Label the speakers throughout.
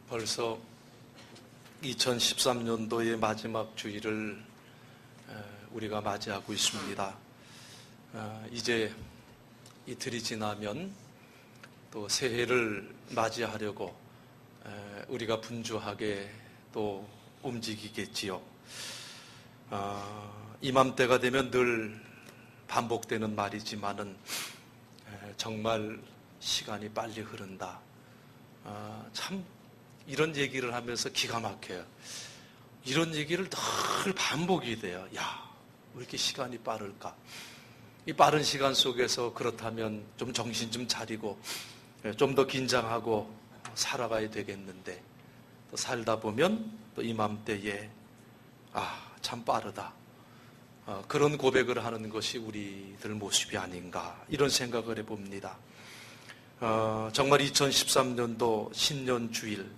Speaker 1: 벌써 2013년도의 마지막 주일을 우리가 맞이하고 있습니다. 이제 이틀이 지나면 또 새해를 맞이하려고 우리가 분주하게 또 움직이겠지요. 이맘때가 되면 늘 반복되는 말이지만은 정말 시간이 빨리 흐른다. 참 이런 얘기를 하면서 기가 막혀요. 이런 얘기를 늘 반복이 돼요. 야, 왜 이렇게 시간이 빠를까? 이 빠른 시간 속에서 그렇다면 좀 정신 좀 차리고 좀 더 긴장하고 살아가야 되겠는데 또 살다 보면 또 이맘때에 참 빠르다. 그런 고백을 하는 것이 우리들 모습이 아닌가 이런 생각을 해봅니다. 정말 2013년도 신년 주일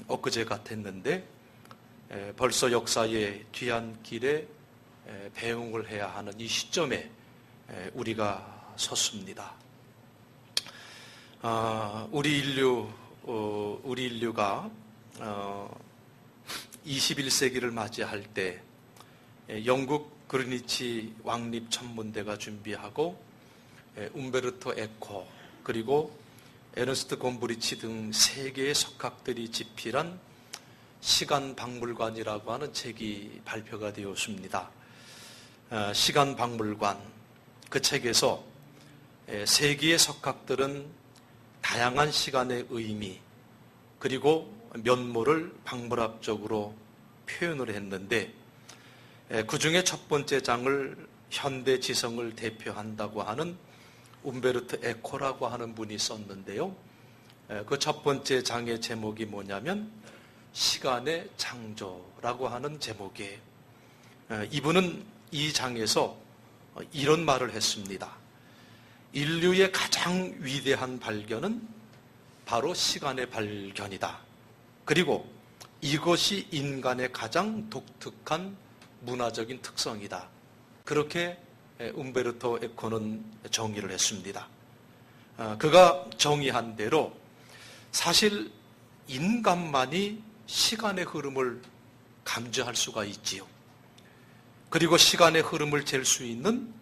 Speaker 1: 엊그제 같았는데 벌써 역사의 뒤안길에 배웅을 해야 하는 이 시점에 우리가 섰습니다. 우리 인류가 21세기를 맞이할 때 영국 그리니치 왕립 천문대가 준비하고 움베르토 에코 그리고 에르스트 곰브리치 등 세 개의 석학들이 집필한 시간박물관이라고 하는 책이 발표가 되었습니다. 시간박물관, 그 책에서 세계의 석학들은 다양한 시간의 의미 그리고 면모를 박물학적으로 표현을 했는데 그 중에 첫 번째 장을 현대 지성을 대표한다고 하는 움베르토 에코라고 하는 분이 썼는데요. 그 첫 번째 장의 제목이 뭐냐면 시간의 창조라고 하는 제목이에요. 이분은 이 장에서 이런 말을 했습니다. 인류의 가장 위대한 발견은 바로 시간의 발견이다. 그리고 이것이 인간의 가장 독특한 문화적인 특성이다. 그렇게 움베르토 에코는 정의를 했습니다. 그가 정의한 대로 사실 인간만이 시간의 흐름을 감지할 수가 있지요. 그리고 시간의 흐름을 잴 수 있는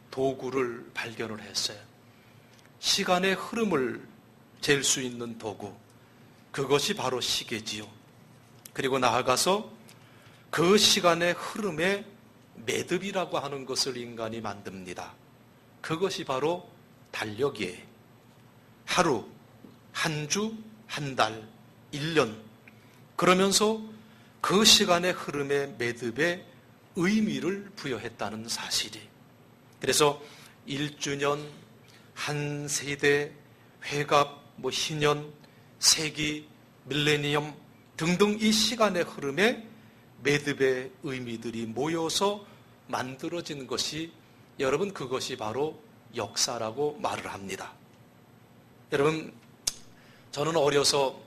Speaker 1: 도구를 발견을 했어요. 시간의 흐름을 잴 수 있는 도구, 그것이 바로 시계지요. 그리고 나아가서 그 시간의 흐름에 매듭이라고 하는 것을 인간이 만듭니다. 그것이 바로 달력이에요. 하루, 한 주, 한 달, 1년. 그러면서 그 시간의 흐름의 매듭에 의미를 부여했다는 사실이. 그래서 1주년, 한 세대, 회갑, 희년, 세기, 밀레니엄 등등 이 시간의 흐름에 매듭의 의미들이 모여서 만들어진 것이 여러분 그것이 바로 역사라고 말을 합니다. 여러분 저는 어려서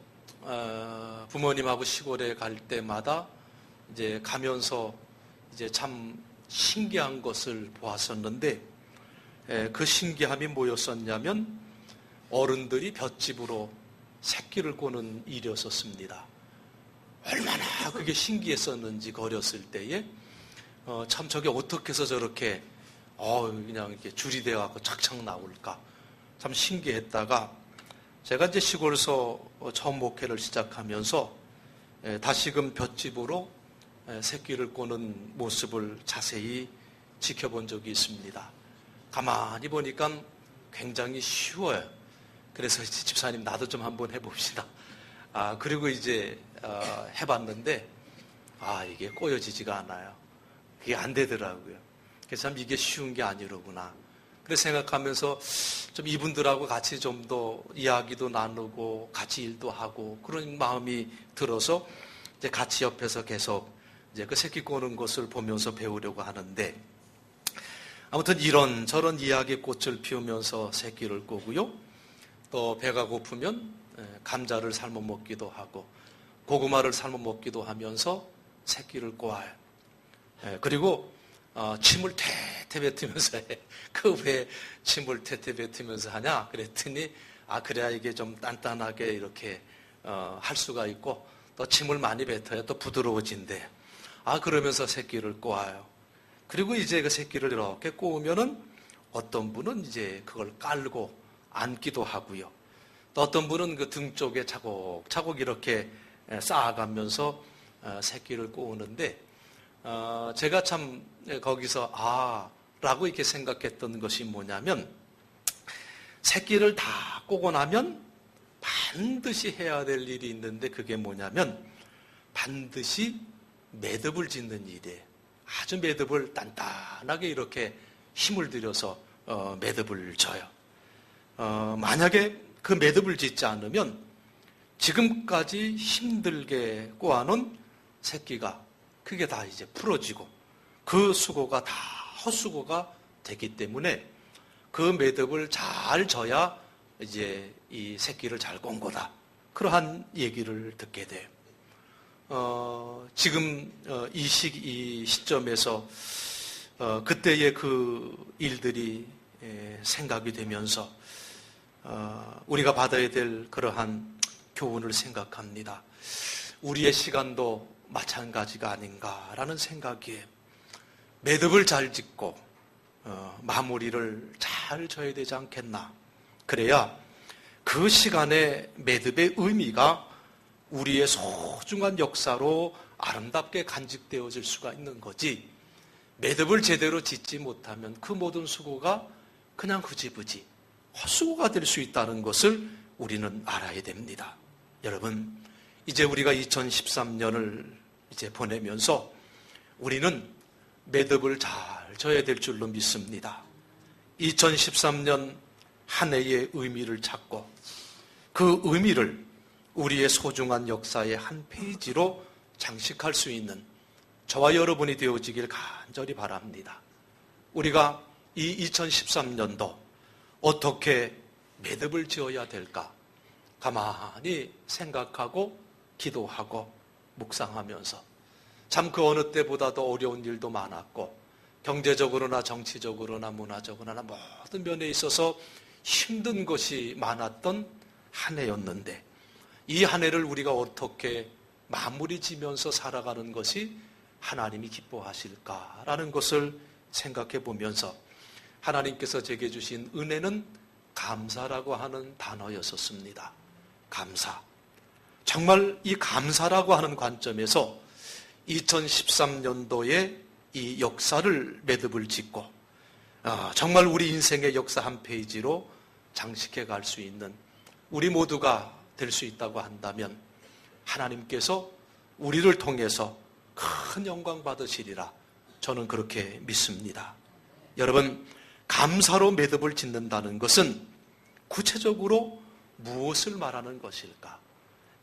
Speaker 1: 부모님하고 시골에 갈 때마다 이제 가면서 이제 참 신기한 것을 보았었는데 그 신기함이 뭐였었냐면 어른들이 볏짚으로 새끼를 꼬는 일이었었습니다. 얼마나 그게 신기했었는지 어렸을 때에 참 저게 어떻게 해서 저렇게 그냥 이렇게 줄이 되어갖고 착착 나올까 참 신기했다가 제가 이제 시골에서 처음 목회를 시작하면서 다시금 볏짚으로 새끼를 꼬는 모습을 자세히 지켜본 적이 있습니다. 가만히 보니까 굉장히 쉬워요. 그래서 집사님 나도 좀 한번 해봅시다. 그리고 이제 해봤는데 이게 꼬여지지가 않아요. 그게 안 되더라고요. 그래서 참 이게 쉬운 게 아니로구나. 그래서 생각하면서 좀 이분들하고 같이 좀 더 이야기도 나누고 같이 일도 하고 그런 마음이 들어서 이제 같이 옆에서 계속 이제 그 새끼 꼬는 것을 보면서 배우려고 하는데 아무튼 이런 저런 이야기 꽃을 피우면서 새끼를 꼬고요. 또 배가 고프면 감자를 삶아 먹기도 하고 고구마를 삶아 먹기도 하면서 새끼를 꼬아요. 그리고 침을 퇴퇴 뱉으면서 해. 그 왜 침을 퇴퇴 뱉으면서 하냐? 그랬더니 그래야 이게 좀 단단하게 이렇게 할 수가 있고 또 침을 많이 뱉어야 또 부드러워진대. 그러면서 새끼를 꼬아요. 그리고 이제 그 새끼를 이렇게 꼬우면은 어떤 분은 이제 그걸 깔고 앉기도 하고요. 또 어떤 분은 그 등 쪽에 차곡차곡 이렇게 쌓아가면서 새끼를 꼬우는데, 제가 참 거기서 라고 이렇게 생각했던 것이 뭐냐면, 새끼를 다 꼬고 나면 반드시 해야 될 일이 있는데, 그게 뭐냐면 반드시 매듭을 짓는 일이에요. 아주 매듭을 단단하게 이렇게 힘을 들여서 매듭을 져요. 만약에 그 매듭을 짓지 않으면 지금까지 힘들게 꼬아놓은 새끼가 그게 다 이제 풀어지고 그 수고가 다 헛수고가 되기 때문에 그 매듭을 잘 져야 이제 이 새끼를 잘 꼰 거다. 그러한 얘기를 듣게 돼요. 지금 이 시점에서 그때의 그 일들이 생각이 되면서 우리가 받아야 될 그러한 교훈을 생각합니다. 우리의 시간도 마찬가지가 아닌가라는 생각이에요. 매듭을 잘 짓고 마무리를 잘 져야 되지 않겠나. 그래야 그 시간의 매듭의 의미가 우리의 소중한 역사로 아름답게 간직되어질 수가 있는 거지, 매듭을 제대로 짓지 못하면 그 모든 수고가 그냥 흐지부지 헛수고가 될 수 있다는 것을 우리는 알아야 됩니다. 여러분, 이제 우리가 2013년을 이제 보내면서 우리는 매듭을 잘 져야 될 줄로 믿습니다. 2013년 한 해의 의미를 찾고 그 의미를 우리의 소중한 역사의 한 페이지로 장식할 수 있는 저와 여러분이 되어지길 간절히 바랍니다. 우리가 이 2013년도 어떻게 매듭을 지어야 될까 가만히 생각하고 기도하고 묵상하면서, 참 그 어느 때보다도 어려운 일도 많았고 경제적으로나 정치적으로나 문화적으로나 모든 면에 있어서 힘든 것이 많았던 한 해였는데, 이 한 해를 우리가 어떻게 마무리 지면서 살아가는 것이 하나님이 기뻐하실까라는 것을 생각해 보면서 하나님께서 제게 주신 은혜는 감사라고 하는 단어였었습니다. 감사. 정말 이 감사라고 하는 관점에서 2013년도에 이 역사를 매듭을 짓고 정말 우리 인생의 역사 한 페이지로 장식해 갈 수 있는 우리 모두가 될 수 있다고 한다면 하나님께서 우리를 통해서 큰 영광 받으시리라, 저는 그렇게 믿습니다. 여러분, 감사로 매듭을 짓는다는 것은 구체적으로 무엇을 말하는 것일까?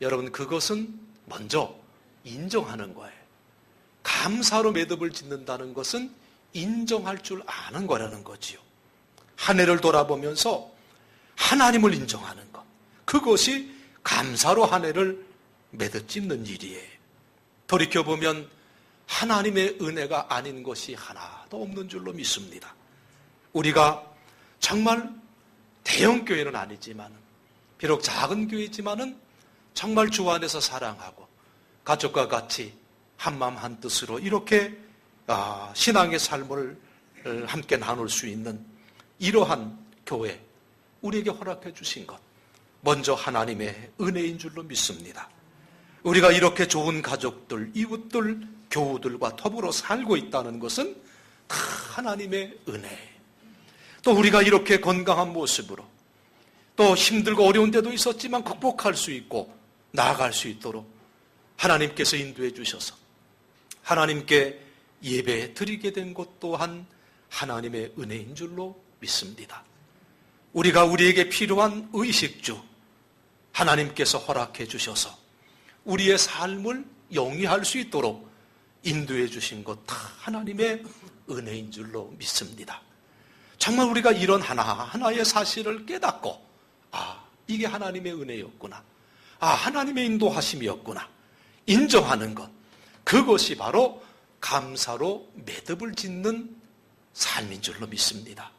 Speaker 1: 여러분, 그것은 먼저 인정하는 거예요. 감사로 매듭을 짓는다는 것은 인정할 줄 아는 거라는 거지요. 한 해를 돌아보면서 하나님을 인정하는 것, 그것이 감사로 한 해를 매듭 짓는 일이에요. 돌이켜보면 하나님의 은혜가 아닌 것이 하나도 없는 줄로 믿습니다. 우리가 정말 대형 교회는 아니지만, 비록 작은 교회지만은 정말 주 안에서 사랑하고 가족과 같이 한마음 한뜻으로 이렇게 신앙의 삶을 함께 나눌 수 있는 이러한 교회, 우리에게 허락해 주신 것, 먼저 하나님의 은혜인 줄로 믿습니다. 우리가 이렇게 좋은 가족들, 이웃들, 교우들과 더불어 살고 있다는 것은 다 하나님의 은혜. 또 우리가 이렇게 건강한 모습으로, 또 힘들고 어려운 때도 있었지만 극복할 수 있고 나아갈 수 있도록 하나님께서 인도해 주셔서 하나님께 예배 드리게 된 것 또한 하나님의 은혜인 줄로 믿습니다. 우리가 우리에게 필요한 의식주 하나님께서 허락해 주셔서 우리의 삶을 영위할 수 있도록 인도해 주신 것 다 하나님의 은혜인 줄로 믿습니다. 정말 우리가 이런 하나하나의 사실을 깨닫고 이게 하나님의 은혜였구나, 하나님의 인도하심이었구나 인정하는 것, 그것이 바로 감사로 매듭을 짓는 삶인 줄로 믿습니다.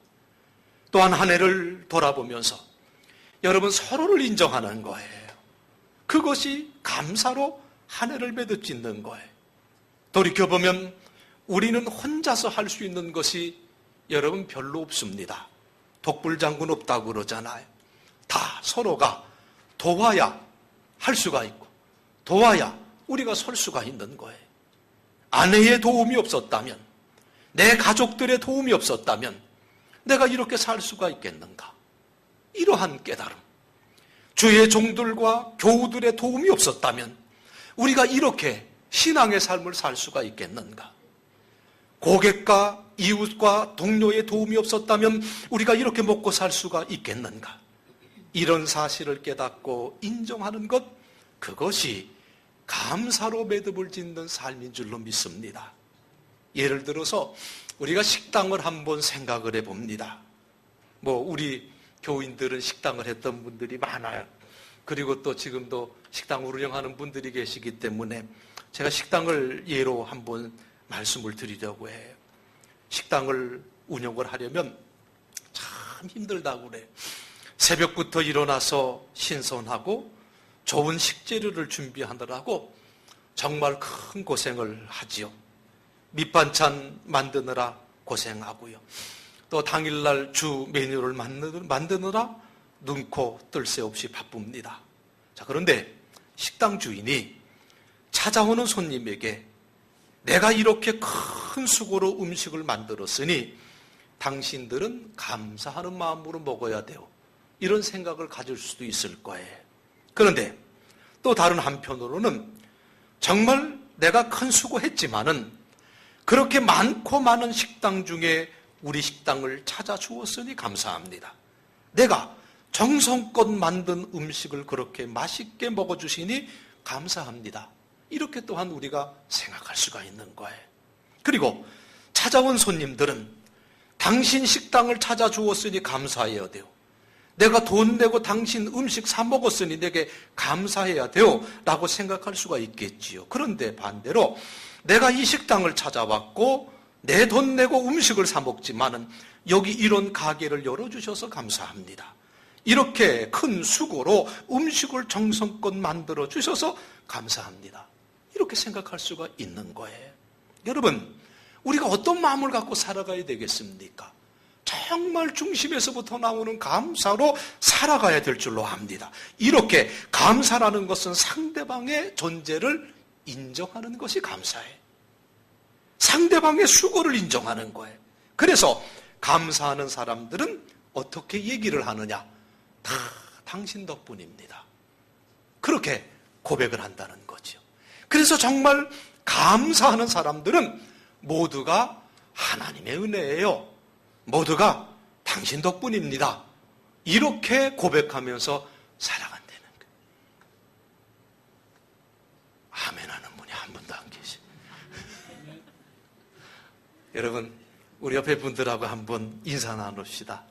Speaker 1: 또한 한 해를 돌아보면서 여러분, 서로를 인정하는 거예요. 그것이 감사로 한 해를 매듭짓는 거예요. 돌이켜보면 우리는 혼자서 할 수 있는 것이 여러분 별로 없습니다. 독불장군 없다고 그러잖아요. 다 서로가 도와야 할 수가 있고 도와야 우리가 설 수가 있는 거예요. 아내의 도움이 없었다면, 내 가족들의 도움이 없었다면 내가 이렇게 살 수가 있겠는가? 이러한 깨달음. 주의 종들과 교우들의 도움이 없었다면 우리가 이렇게 신앙의 삶을 살 수가 있겠는가? 고객과 이웃과 동료의 도움이 없었다면 우리가 이렇게 먹고 살 수가 있겠는가? 이런 사실을 깨닫고 인정하는 것, 그것이 감사로 매듭을 짓는 삶인 줄로 믿습니다. 예를 들어서 우리가 식당을 한번 생각을 해봅니다. 우리 교인들은 식당을 했던 분들이 많아요. 그리고 또 지금도 식당을 운영하는 분들이 계시기 때문에 제가 식당을 예로 한번 말씀을 드리려고 해요. 식당을 운영을 하려면 참 힘들다고 그래요. 새벽부터 일어나서 신선하고 좋은 식재료를 준비하느라고 정말 큰 고생을 하지요. 밑반찬 만드느라 고생하고요. 또 당일날 주 메뉴를 만드느라 눈코 뜰 새 없이 바쁩니다. 자, 그런데 식당 주인이 찾아오는 손님에게 내가 이렇게 큰 수고로 음식을 만들었으니 당신들은 감사하는 마음으로 먹어야 돼요. 이런 생각을 가질 수도 있을 거예요. 그런데 또 다른 한편으로는 정말 내가 큰 수고했지만은 그렇게 많고 많은 식당 중에 우리 식당을 찾아주었으니 감사합니다. 내가 정성껏 만든 음식을 그렇게 맛있게 먹어주시니 감사합니다. 이렇게 또한 우리가 생각할 수가 있는 거예요. 그리고 찾아온 손님들은 당신 식당을 찾아주었으니 감사해야 돼요. 내가 돈 내고 당신 음식 사 먹었으니 내게 감사해야 돼요 라고 생각할 수가 있겠지요. 그런데 반대로 내가 이 식당을 찾아왔고 내 돈 내고 음식을 사 먹지만은 여기 이런 가게를 열어주셔서 감사합니다. 이렇게 큰 수고로 음식을 정성껏 만들어 주셔서 감사합니다. 이렇게 생각할 수가 있는 거예요. 여러분, 우리가 어떤 마음을 갖고 살아가야 되겠습니까? 정말 중심에서부터 나오는 감사로 살아가야 될 줄로 압니다. 이렇게 감사라는 것은 상대방의 존재를 인정하는 것이 감사예요. 상대방의 수고를 인정하는 거예요. 그래서 감사하는 사람들은 어떻게 얘기를 하느냐? 다 당신 덕분입니다. 그렇게 고백을 한다는 거죠. 그래서 정말 감사하는 사람들은 모두가 하나님의 은혜예요. 모두가 당신 덕분입니다. 이렇게 고백하면서 살아간다는 거예요. 아멘 하는 분이 한 분도 안 계시. 여러분, 우리 옆에 분들하고 한번 인사 나눕시다.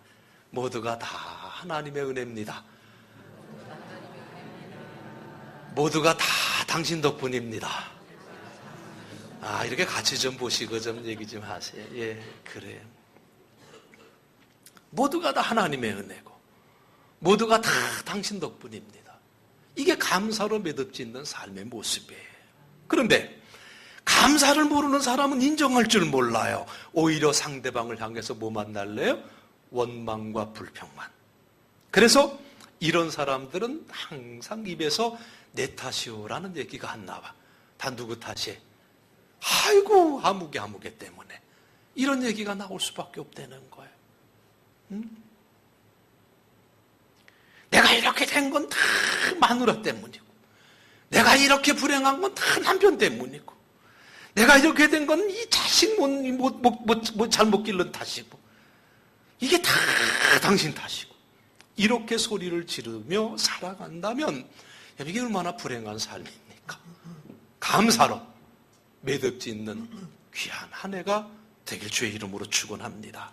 Speaker 1: 모두가 다 하나님의 은혜입니다. 모두가 다 당신 덕분입니다. 이렇게 같이 좀 보시고 좀 얘기 좀 하세요. 예, 그래요. 모두가 다 하나님의 은혜고 모두가 다 당신 덕분입니다. 이게 감사로 매듭짓는 삶의 모습이에요. 그런데 감사를 모르는 사람은 인정할 줄 몰라요. 오히려 상대방을 향해서 뭐 만날래요? 원망과 불평만. 그래서 이런 사람들은 항상 입에서 내 탓이오라는 얘기가 안 나와. 다 누구 탓이에요? 아이고 아무개 때문에 이런 얘기가 나올 수밖에 없다는 거예요. 내가 이렇게 된 건 다 마누라 때문이고 내가 이렇게 불행한 건 다 남편 때문이고 내가 이렇게 된 건 이 자식 잘못 기른 탓이고 이게 다 당신 탓이고 이렇게 소리를 지르며 살아간다면 이게 얼마나 불행한 삶입니까? 감사로 매듭짓는 귀한 한 해가 되길 주의 이름으로 축원합니다.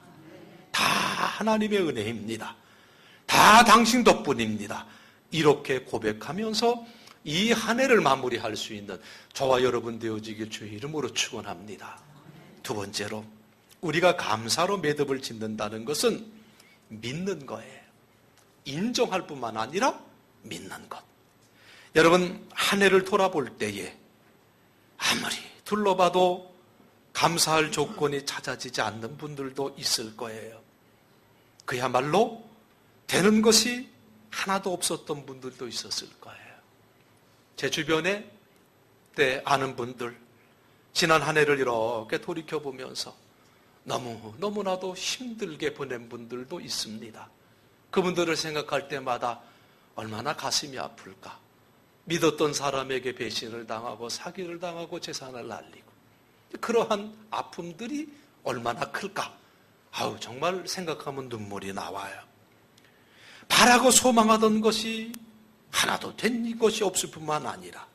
Speaker 1: 다 하나님의 은혜입니다. 다 당신 덕분입니다. 이렇게 고백하면서 이 한 해를 마무리할 수 있는 저와 여러분 되어지길 주의 이름으로 축원합니다. 두 번째로 우리가 감사로 매듭을 짓는다는 것은 믿는 거예요. 인정할 뿐만 아니라 믿는 것. 여러분, 한 해를 돌아볼 때에 아무리 둘러봐도 감사할 조건이 찾아지지 않는 분들도 있을 거예요. 그야말로 되는 것이 하나도 없었던 분들도 있었을 거예요. 제 주변에 아는 분들, 지난 한 해를 이렇게 돌이켜보면서 너무나도 힘들게 보낸 분들도 있습니다. 그분들을 생각할 때마다 얼마나 가슴이 아플까. 믿었던 사람에게 배신을 당하고 사기를 당하고 재산을 날리고 그러한 아픔들이 얼마나 클까. 정말 생각하면 눈물이 나와요. 바라고 소망하던 것이 하나도 된 것이 없을 뿐만 아니라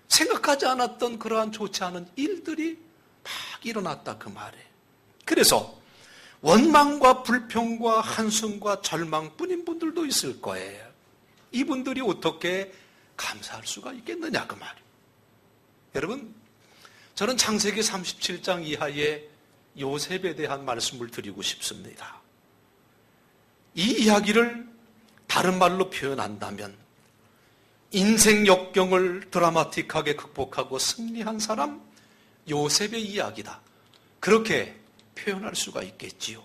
Speaker 1: 생각하지 않았던 그러한 좋지 않은 일들이 막 일어났다 그 말이에요. 그래서 원망과 불평과 한숨과 절망뿐인 분들도 있을 거예요. 이분들이 어떻게 감사할 수가 있겠느냐 그 말이에요. 여러분, 저는 창세기 37장 이하의 요셉에 대한 말씀을 드리고 싶습니다. 이 이야기를 다른 말로 표현한다면 인생 역경을 드라마틱하게 극복하고 승리한 사람 요셉의 이야기다. 그렇게 표현할 수가 있겠지요.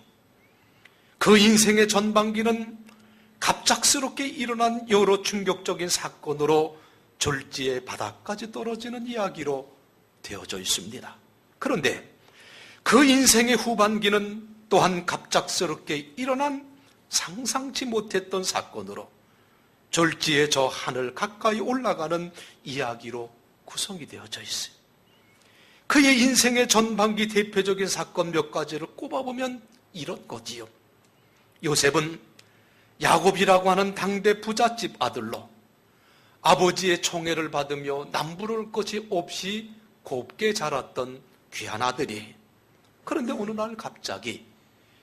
Speaker 1: 그 인생의 전반기는 갑작스럽게 일어난 여러 충격적인 사건으로 졸지의 바닥까지 떨어지는 이야기로 되어져 있습니다. 그런데 그 인생의 후반기는 또한 갑작스럽게 일어난 상상치 못했던 사건으로 졸지에 저 하늘 가까이 올라가는 이야기로 구성이 되어져 있어요. 그의 인생의 전반기 대표적인 사건 몇 가지를 꼽아보면 이런 거지요. 요셉은 야곱이라고 하는 당대 부잣집 아들로 아버지의 총애를 받으며 남부를 것이 없이 곱게 자랐던 귀한 아들이, 그런데 어느 날 갑자기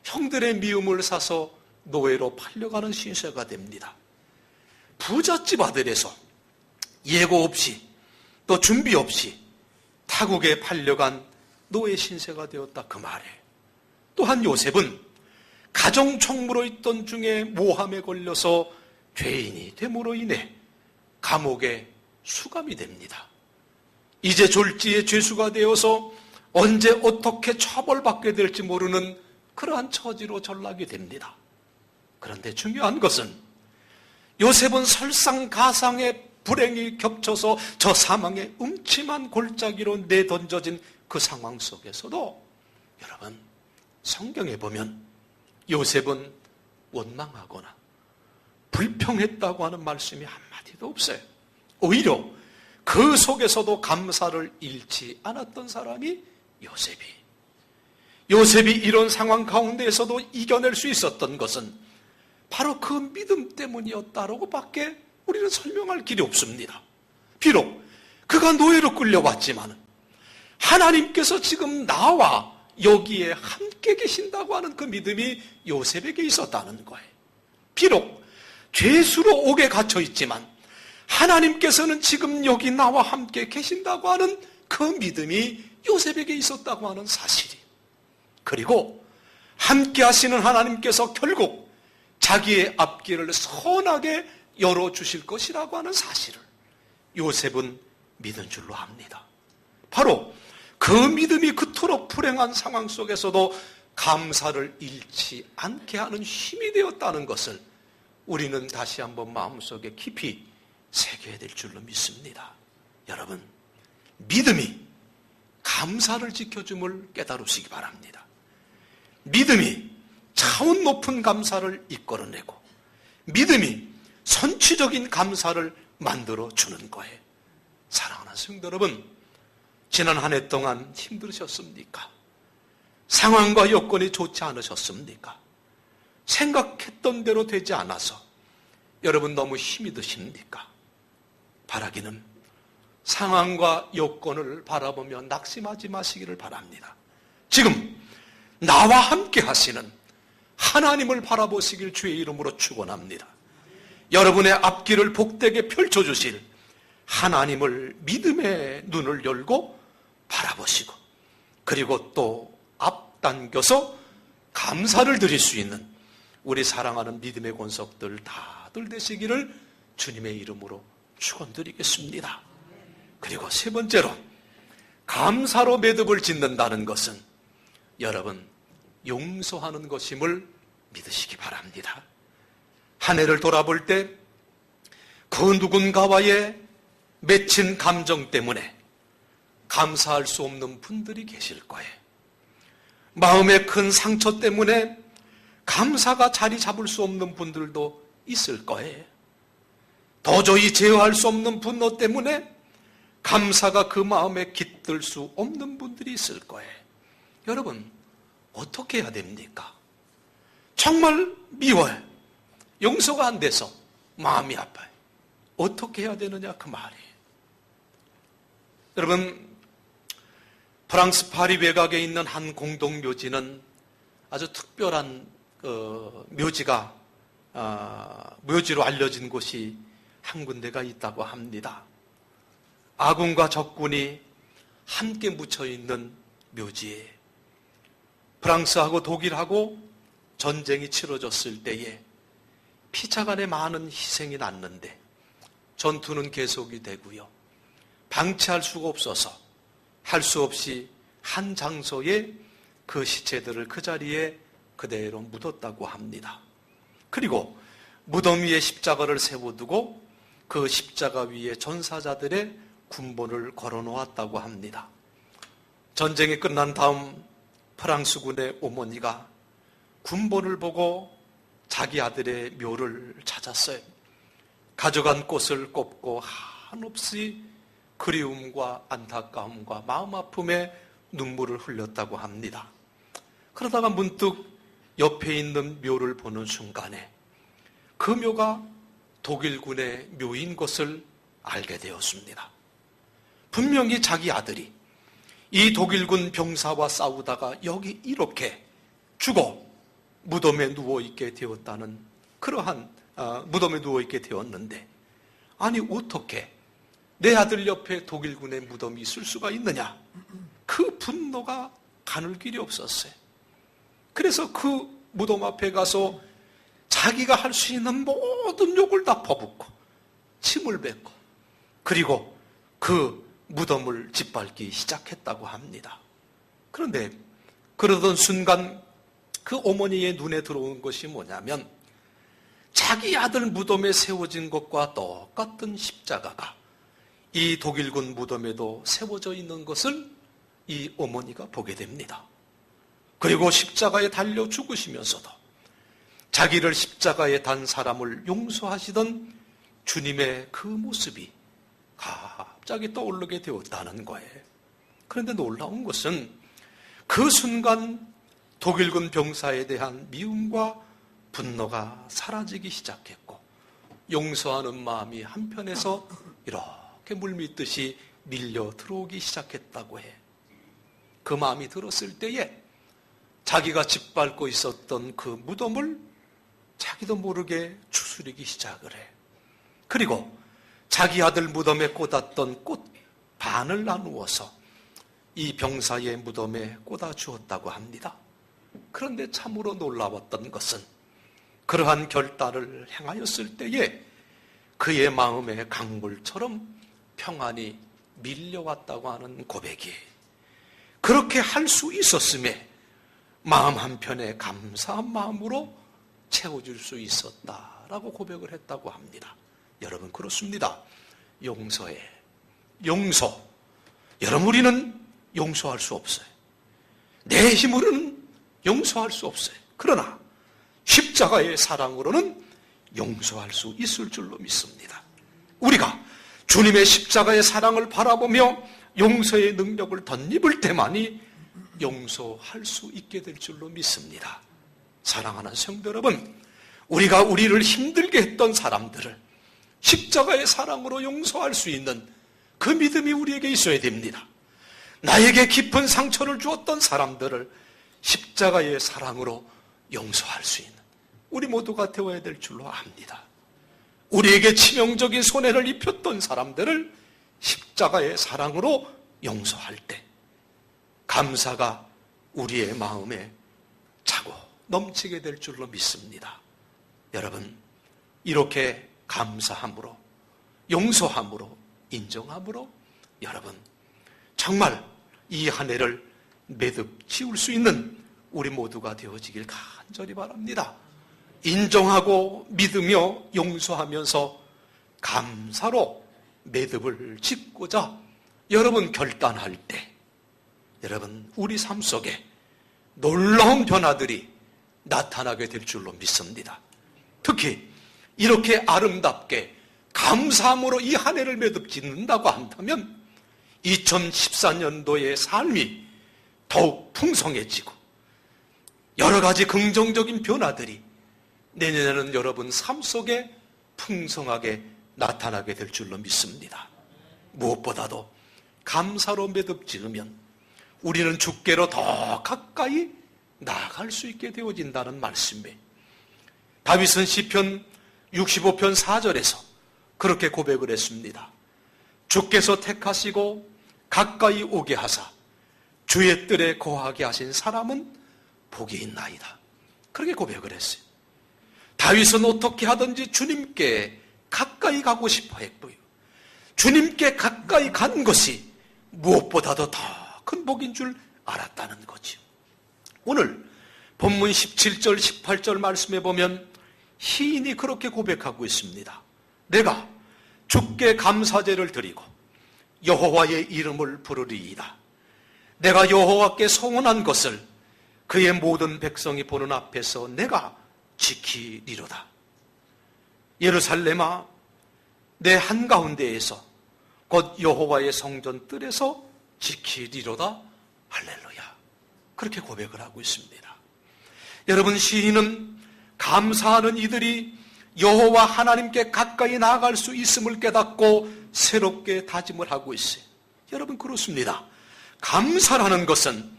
Speaker 1: 형들의 미움을 사서 노예로 팔려가는 신세가 됩니다. 부잣집 아들에서 예고 없이 또 준비 없이 타국에 팔려간 노예 신세가 되었다 그 말에, 또한 요셉은 가정 총무로 있던 중에 모함에 걸려서 죄인이 됨으로 인해 감옥에 수감이 됩니다. 이제 졸지에 죄수가 되어서 언제 어떻게 처벌받게 될지 모르는 그러한 처지로 전락이 됩니다. 그런데 중요한 것은 요셉은 설상가상의 불행이 겹쳐서 저 사망의 음침한 골짜기로 내던져진 그 상황 속에서도 여러분, 성경에 보면 요셉은 원망하거나 불평했다고 하는 말씀이 한마디도 없어요. 오히려 그 속에서도 감사를 잃지 않았던 사람이 요셉이 이런 상황 가운데에서도 이겨낼 수 있었던 것은 바로 그 믿음 때문이었다라고 밖에 우리는 설명할 길이 없습니다. 비록 그가 노예로 끌려왔지만 하나님께서 지금 나와 여기에 함께 계신다고 하는 그 믿음이 요셉에게 있었다는 거예요. 비록 죄수로 옥에 갇혀 있지만 하나님께서는 지금 여기 나와 함께 계신다고 하는 그 믿음이 요셉에게 있었다고 하는 사실이, 그리고 함께 하시는 하나님께서 결국 자기의 앞길을 선하게 열어주실 것이라고 하는 사실을 요셉은 믿은 줄로 압니다. 바로 그 믿음이 그토록 불행한 상황 속에서도 감사를 잃지 않게 하는 힘이 되었다는 것을 우리는 다시 한번 마음속에 깊이 새겨야 될 줄로 믿습니다. 여러분, 믿음이 감사를 지켜줌을 깨달으시기 바랍니다. 믿음이 차원 높은 감사를 이끌어내고 믿음이 선취적인 감사를 만들어주는 거예요. 사랑하는 성도 여러분, 지난 한 해 동안 힘들으셨습니까? 상황과 여건이 좋지 않으셨습니까? 생각했던 대로 되지 않아서 여러분 너무 힘이 드십니까? 바라기는 상황과 여건을 바라보며 낙심하지 마시기를 바랍니다. 지금 나와 함께 하시는 하나님을 바라보시길 주의 이름으로 축원합니다. 여러분의 앞길을 복되게 펼쳐주실 하나님을 믿음의 눈을 열고 바라보시고, 그리고 또 앞당겨서 감사를 드릴 수 있는 우리 사랑하는 믿음의 권속들 다들 되시기를 주님의 이름으로 축원드리겠습니다. 그리고 세 번째로 감사로 매듭을 짓는다는 것은 여러분 용서하는 것임을 믿으시기 바랍니다. 한 해를 돌아볼 때 그 누군가와의 맺힌 감정 때문에 감사할 수 없는 분들이 계실 거예요. 마음의 큰 상처 때문에 감사가 자리 잡을 수 없는 분들도 있을 거예요. 도저히 제어할 수 없는 분노 때문에 감사가 그 마음에 깃들 수 없는 분들이 있을 거예요. 여러분, 어떻게 해야 됩니까? 정말 미워요. 용서가 안 돼서 마음이 아파요. 어떻게 해야 되느냐 그 말이에요. 여러분, 프랑스 파리 외곽에 있는 한 공동묘지는 아주 특별한 묘지로 알려진 곳이 한 군데가 있다고 합니다. 아군과 적군이 함께 묻혀 있는 묘지에 프랑스하고 독일하고 전쟁이 치러졌을 때에 피차간에 많은 희생이 났는데 전투는 계속이 되고요. 방치할 수가 없어서 할 수 없이 한 장소에 그 시체들을 그 자리에 그대로 묻었다고 합니다. 그리고 무덤 위에 십자가를 세워두고 그 십자가 위에 전사자들의 군번을 걸어놓았다고 합니다. 전쟁이 끝난 다음 프랑스군의 어머니가 군번을 보고 자기 아들의 묘를 찾았어요. 가져간 꽃을 꼽고 한없이 그리움과 안타까움과 마음 아픔에 눈물을 흘렸다고 합니다. 그러다가 문득 옆에 있는 묘를 보는 순간에 그 묘가 독일군의 묘인 것을 알게 되었습니다. 분명히 자기 아들이 이 독일군 병사와 싸우다가 여기 이렇게 죽어 무덤에 누워있게 되었다는 무덤에 누워있게 되었는데, 아니 어떻게 내 아들 옆에 독일군의 무덤이 있을 수가 있느냐, 그 분노가 가눌 길이 없었어요. 그래서 그 무덤 앞에 가서 자기가 할 수 있는 모든 욕을 다 퍼붓고 침을 뱉고 그리고 그 무덤을 짓밟기 시작했다고 합니다. 그런데 그러던 순간 그 어머니의 눈에 들어온 것이 뭐냐면 자기 아들 무덤에 세워진 것과 똑같은 십자가가 이 독일군 무덤에도 세워져 있는 것을 이 어머니가 보게 됩니다. 그리고 십자가에 달려 죽으시면서도 자기를 십자가에 단 사람을 용서하시던 주님의 그 모습이 갑자기 떠오르게 되었다는 거예요. 그런데 놀라운 것은 그 순간 독일군 병사에 대한 미움과 분노가 사라지기 시작했고 용서하는 마음이 한편에서 이렇게 물밀듯이 밀려 들어오기 시작했다고 해. 그 마음이 들었을 때에 자기가 짓밟고 있었던 그 무덤을 자기도 모르게 추스리기 시작을 해. 그리고 자기 아들 무덤에 꽂았던 꽃 반을 나누어서 이 병사의 무덤에 꽂아 주었다고 합니다. 그런데 참으로 놀라웠던 것은 그러한 결단을 행하였을 때에 그의 마음에 강물처럼 평안이 밀려왔다고 하는 고백이에요. 그렇게 할 수 있었음에 마음 한편에 감사한 마음으로 채워줄 수 있었다라고 고백을 했다고 합니다. 여러분 그렇습니다. 용서. 여러분 우리는 용서할 수 없어요. 내 힘으로는 용서할 수 없어요. 그러나 십자가의 사랑으로는 용서할 수 있을 줄로 믿습니다. 우리가 주님의 십자가의 사랑을 바라보며 용서의 능력을 덧입을 때만이 용서할 수 있게 될 줄로 믿습니다. 사랑하는 성도 여러분, 우리가 우리를 힘들게 했던 사람들을 십자가의 사랑으로 용서할 수 있는 그 믿음이 우리에게 있어야 됩니다. 나에게 깊은 상처를 주었던 사람들을 십자가의 사랑으로 용서할 수 있는 우리 모두가 되어야 될 줄로 압니다. 우리에게 치명적인 손해를 입혔던 사람들을 십자가의 사랑으로 용서할 때 감사가 우리의 마음에 차고 넘치게 될 줄로 믿습니다. 여러분, 이렇게 감사함으로 용서함으로, 인정함으로 여러분 정말 이 한 해를 매듭 지을 수 있는 우리 모두가 되어지길 간절히 바랍니다. 인정하고 믿으며 용서하면서 감사로 매듭을 짓고자 여러분 결단할 때 여러분 우리 삶 속에 놀라운 변화들이 나타나게 될 줄로 믿습니다. 특히 이렇게 아름답게 감사함으로 이 한 해를 매듭 짓는다고 한다면 2014년도의 삶이 더욱 풍성해지고 여러 가지 긍정적인 변화들이 내년에는 여러분 삶 속에 풍성하게 나타나게 될 줄로 믿습니다. 무엇보다도 감사로 매듭 지으면 우리는 주께로 더 가까이 나아갈 수 있게 되어진다는 말씀에 다윗은 시편 65편 4절에서 그렇게 고백을 했습니다. 주께서 택하시고 가까이 오게 하사 주의 뜰에 거하게 하신 사람은 복이 있나이다. 그렇게 고백을 했어요. 다윗은 어떻게 하든지 주님께 가까이 가고 싶어 했고요. 주님께 가까이 간 것이 무엇보다도 더 큰 복인 줄 알았다는 거죠. 오늘 본문 17절 18절 말씀에 보면 시인이 그렇게 고백하고 있습니다. 내가 주께 감사제를 드리고 여호와의 이름을 부르리이다. 내가 여호와께 소원한 것을 그의 모든 백성이 보는 앞에서 내가 지키리로다. 예루살렘아, 내 한가운데에서 곧 여호와의 성전 뜰에서 지키리로다. 할렐루야. 그렇게 고백을 하고 있습니다. 여러분, 시인은 감사하는 이들이 여호와 하나님께 가까이 나아갈 수 있음을 깨닫고 새롭게 다짐을 하고 있어요. 여러분, 그렇습니다. 감사라는 것은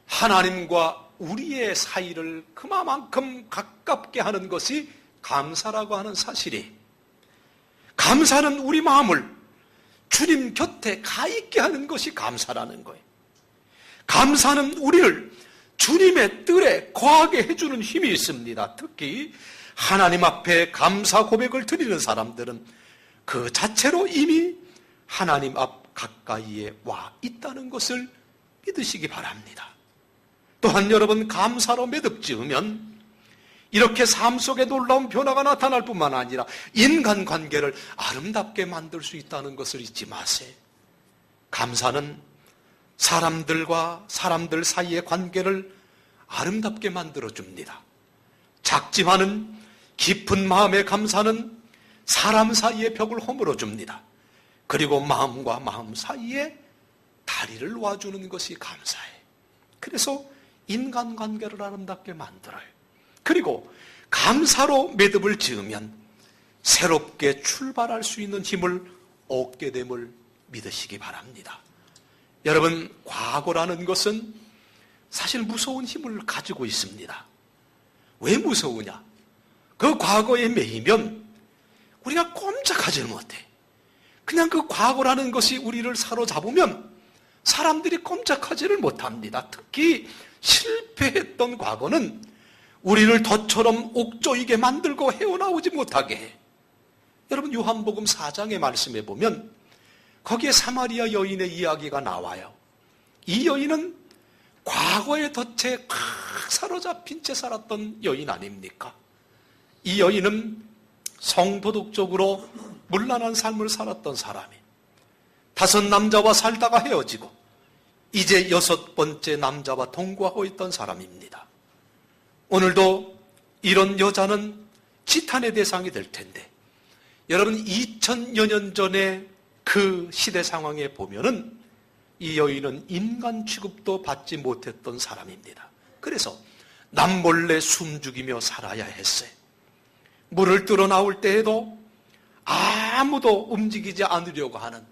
Speaker 1: 하나님과 우리의 사이를 그만큼 가깝게 하는 것이 감사라고 하는 사실이, 감사는 우리 마음을 주님 곁에 가 있게 하는 것이 감사라는 거예요. 감사는 우리를 주님의 뜰에 거하게 해주는 힘이 있습니다. 특히 하나님 앞에 감사 고백을 드리는 사람들은 그 자체로 이미 하나님 앞 가까이에 와 있다는 것을 믿으시기 바랍니다. 또한 여러분, 감사로 매듭 지으면 이렇게 삶 속에 놀라운 변화가 나타날 뿐만 아니라 인간관계를 아름답게 만들 수 있다는 것을 잊지 마세요. 감사는 사람들과 사람들 사이의 관계를 아름답게 만들어줍니다. 작지만은 깊은 마음의 감사는 사람 사이의 벽을 허물어줍니다. 그리고 마음과 마음 사이에 다리를 놔주는 것이 감사해요. 그래서 인간관계를 아름답게 만들어요. 그리고 감사로 매듭을 지으면 새롭게 출발할 수 있는 힘을 얻게 됨을 믿으시기 바랍니다. 여러분, 과거라는 것은 사실 무서운 힘을 가지고 있습니다. 왜 무서우냐? 그 과거에 매이면 우리가 꼼짝하지 못해. 그냥 그 과거라는 것이 우리를 사로잡으면 사람들이 꼼짝하지를 못합니다. 특히 실패했던 과거는 우리를 덫처럼 옥조이게 만들고 헤어나오지 못하게 해. 여러분, 요한복음 4장의 말씀에 보면 거기에 사마리아 여인의 이야기가 나와요. 이 여인은 과거의 덫에 꽉 사로잡힌 채 살았던 여인 아닙니까? 이 여인은 성도덕적으로 문란한 삶을 살았던 사람이 5 남자와 살다가 헤어지고 이제 6번째 남자와 동거하고 있던 사람입니다. 오늘도 이런 여자는 지탄의 대상이 될 텐데, 여러분, 2000여 년 전에 그 시대 상황에 보면은 이 여인은 인간 취급도 받지 못했던 사람입니다. 그래서 남몰래 숨죽이며 살아야 했어요. 물을 뚫어 나올 때에도 아무도 움직이지 않으려고 하는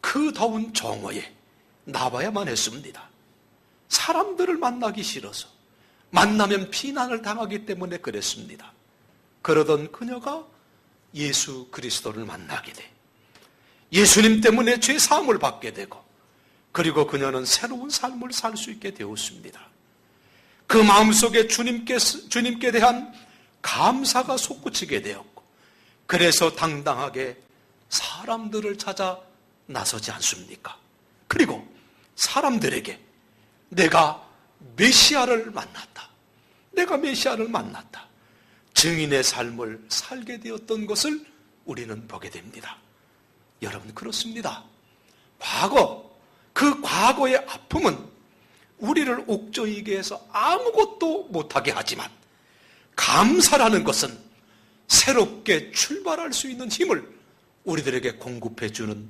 Speaker 1: 그 더운 정오에 나와야만 했습니다. 사람들을 만나기 싫어서, 만나면 비난을 당하기 때문에 그랬습니다. 그러던 그녀가 예수 그리스도를 만나게 돼 예수님 때문에 죄 사함을 받게 되고, 그리고 그녀는 새로운 삶을 살 수 있게 되었습니다. 그 마음속에 주님께 대한 감사가 솟구치게 되었고, 그래서 당당하게 사람들을 찾아 나서지 않습니까? 그리고 사람들에게 내가 메시아를 만났다, 내가 메시아를 만났다, 증인의 삶을 살게 되었던 것을 우리는 보게 됩니다. 여러분, 그렇습니다. 그 과거의 아픔은 우리를 옥저이게 해서 아무것도 못하게 하지만, 감사라는 것은 새롭게 출발할 수 있는 힘을 우리들에게 공급해 주는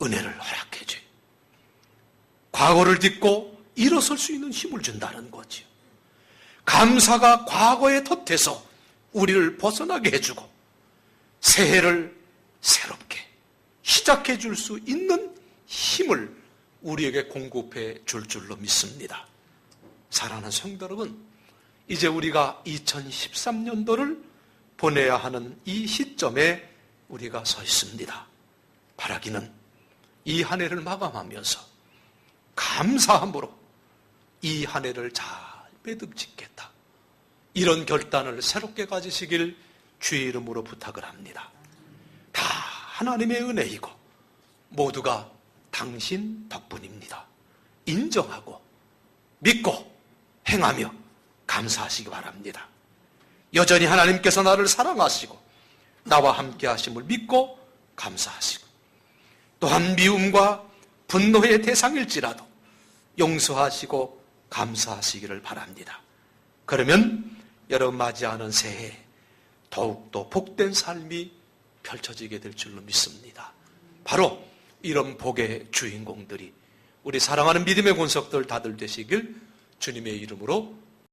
Speaker 1: 은혜를 허락해 줘요. 과거를 딛고 일어설 수 있는 힘을 준다는 거죠. 감사가 과거의 덫에서 우리를 벗어나게 해주고 새해를 새롭게 시작해 줄 수 있는 힘을 우리에게 공급해 줄 줄로 믿습니다. 사랑하는 성도 여러분, 이제 우리가 2013년도를 보내야 하는 이 시점에 우리가 서 있습니다. 바라기는 이 한 해를 마감하면서 감사함으로 이 한 해를 잘 매듭짓겠다, 이런 결단을 새롭게 가지시길 주의 이름으로 부탁을 합니다. 다 하나님의 은혜이고 모두가 당신 덕분입니다. 인정하고 믿고 행하며 감사하시기 바랍니다. 여전히 하나님께서 나를 사랑하시고 나와 함께 하심을 믿고 감사하시고, 또한 미움과 분노의 대상일지라도 용서하시고 감사하시기를 바랍니다. 그러면 여러분 맞이하는 새해 더욱더 복된 삶이 펼쳐지게 될 줄로 믿습니다. 바로 이런 복의 주인공들이 우리 사랑하는 믿음의 권속들 다들 되시길 주님의 이름으로